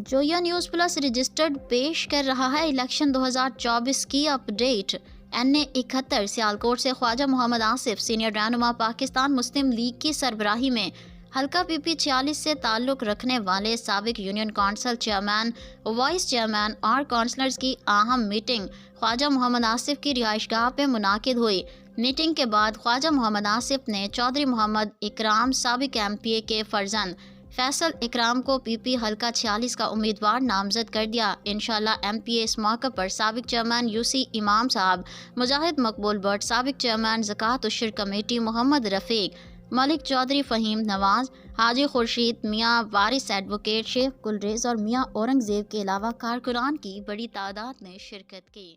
جویا news plus registered پیش کر رہا ہے الیکشن 2024 کی اپ ڈیٹ۔ این اے 71 سیالکوٹ سے خواجہ محمد آصف سینئر رہنما پاکستان مسلم لیگ کی سربراہی میں حلقہ پی پی 46 سے تعلق رکھنے والے سابق union council chairman, vice chairman اور کونسلرز کی اہم میٹنگ خواجہ محمد آصف کی رہائش گاہ پہ منعقد ہوئی۔ میٹنگ کے بعد خواجہ محمد آصف نے چودھری محمد اکرام سابق ایم پی اے کے فرزند فیصل اکرام کو پی پی حلقہ 46 کا امیدوار نامزد کر دیا۔ انشاءاللہ ایم پی اے اس موقع پر سابق چیئرمین یو سی امام صاحب، مجاہد مقبول بٹ، سابق چیئرمین زکوٰۃ الشر کمیٹی محمد رفیق، ملک چودھری فہیم نواز، حاجی خورشید، میاں وارث ایڈوکیٹ، شیخ گلریز اور میاں اورنگزیب کے علاوہ کارکنان کی بڑی تعداد نے شرکت کی۔